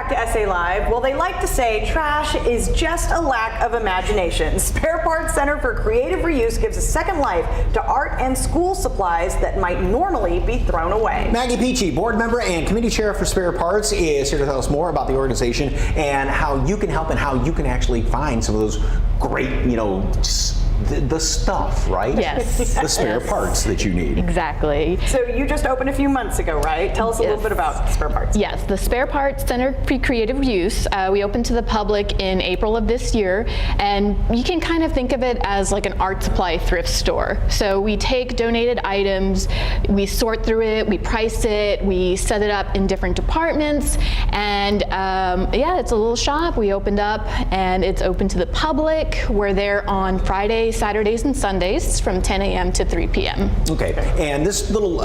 back to SA Live. Well, they like to say trash is just a lack of imagination. Spare Parts Center for Creative Reuse gives a second life to art and school supplies that might normally be thrown away. Maggie Peachy, board member and committee chair for Spare Parts, is here to tell us more about the organization and how you can help and how you can actually find some of those great, the stuff, right? Yes. The spare parts that you need. Exactly. So you just opened a few months ago, right? Tell us a little bit about Spare Parts. Yes, the Spare Parts Center for Creative Use. We opened to the public in April of this year, and you can kind of think of it as like an art supply thrift store. So we take donated items, we sort through it, we price it, we set it up in different departments, and yeah, it's a little shop. We opened up, and it's open to the public. We're there on Fridays, Saturdays, and Sundays from 10 a.m. to 3 p.m. Okay, and this little,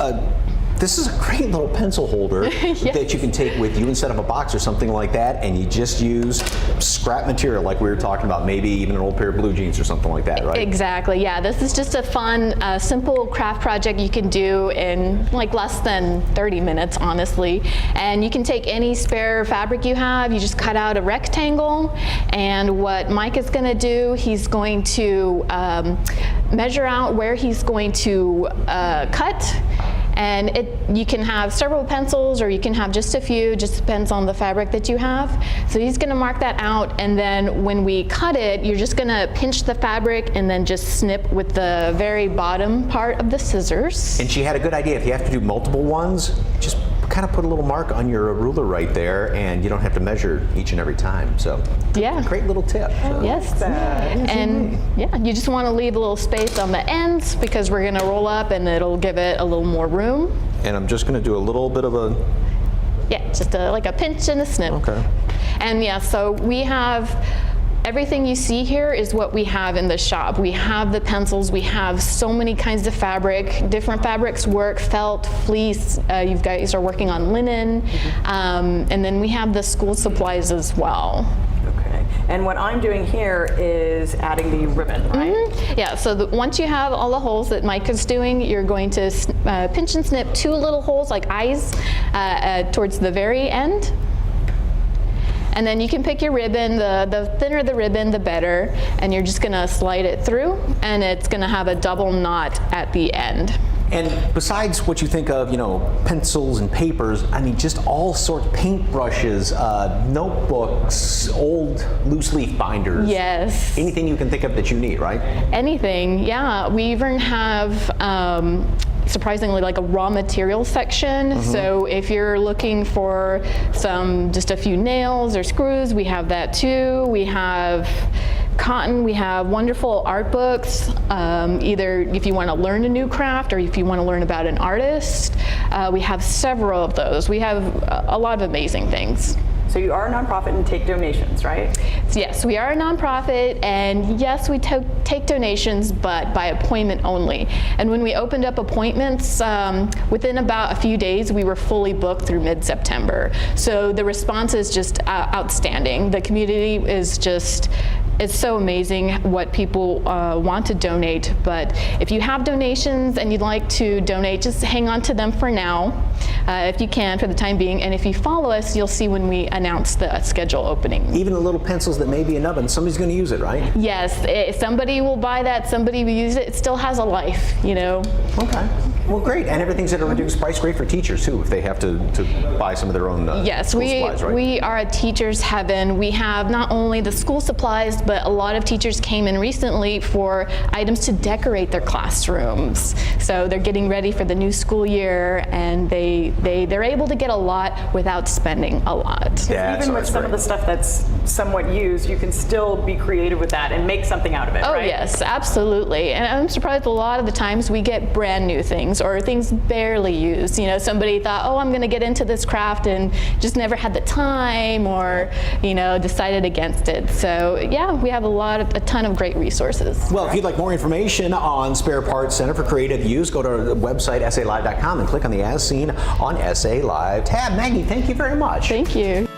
this is a great little pencil holder Yes. that you can take with you instead of a box or something like that, and you just use scrap material like we were talking about, maybe even an old pair of blue jeans or something like that, right? Exactly, yeah. This is just a fun, simple craft project you can do in like less than 30 minutes, honestly. And you can take any spare fabric you have, you just cut out a rectangle, and what Mike is going to do, he's going to measure out where he's going to cut. And you can have several pencils or you can have just a few, just depends on the fabric that you have. So he's gonna mark that out, and then when we cut it, you're just gonna pinch the fabric and then just snip with the very bottom part of the scissors. And she had a good idea. If you have to do multiple ones, just kind of put a little mark on your ruler right there, and you don't have to measure each and every time. So Yeah. great little tip. So. Yes, and yeah, you just want to leave a little space on the ends because we're going to roll up and it'll give it a little more room. And I'm just going to do a little bit of a... Yeah, just like a pinch and a snip. Okay. And yeah, so we have everything you see here is what we have in the shop. We have the pencils, we have so many kinds of fabric, different fabrics work, felt, fleece, you guys are working on linen, and then we have the school supplies as well. Okay. And what I'm doing here is adding the ribbon, right? Yeah, so once you have all the holes that Mike is doing, you're going to pinch and snip two little holes like eyes towards the very end. And then you can pick your ribbon, the thinner the ribbon, the better, and you're just gonna slide it through, and it's gonna have a double knot at the end. And besides what you think of, pencils and papers, I mean, just all sorts, paintbrushes, notebooks, old loose leaf binders. Yes. Anything you can think of that you need, right? Anything, yeah. We even have, surprisingly, like a raw material section. So if you're looking for just a few nails or screws, we have that too. We have cotton, we have wonderful art books, either if you want to learn a new craft or if you want to learn about an artist. We have several of those. We have a lot of amazing things. So you are a nonprofit and take donations, right? Yes, we are a nonprofit, and yes, we take donations, but by appointment only. And when we opened up appointments, within about a few days, we were fully booked through mid-September. So the response is just outstanding. The community is just, it's so amazing what people want to donate. But if you have donations and you'd like to donate, just hang on to them for now, if you can, for the time being. And if you follow us, you'll see when we announce the schedule opening. Even the little pencils that may be in oven, somebody's going to use it, right? Yes, somebody will buy that, somebody will use it. It still has a life, Okay. Well, great. And everything's at a reduced price. Great for teachers, too, if they have to buy some of their own yes, school supplies, right? we are a teacher's heaven. We have not only the school supplies, but a lot of teachers came in recently for items to decorate their classrooms. So they're getting ready for the new school year, and they're able to get a lot without spending a lot. Yeah, Even with some of the stuff that's somewhat used, you can still be creative with that and make something out of it, Oh, right? yes, absolutely. And I'm surprised a lot of the times we get brand new things or things barely used. Somebody thought, oh, I'm going to get into this craft and just never had the time or, decided against it. So, yeah, we have a ton of great resources. Well, if you'd like more information on Spare Parts Center for Creative Use, go to our website, salive.com, and click on the As Seen on SA Live tab. Maggie, thank you very much. Thank you.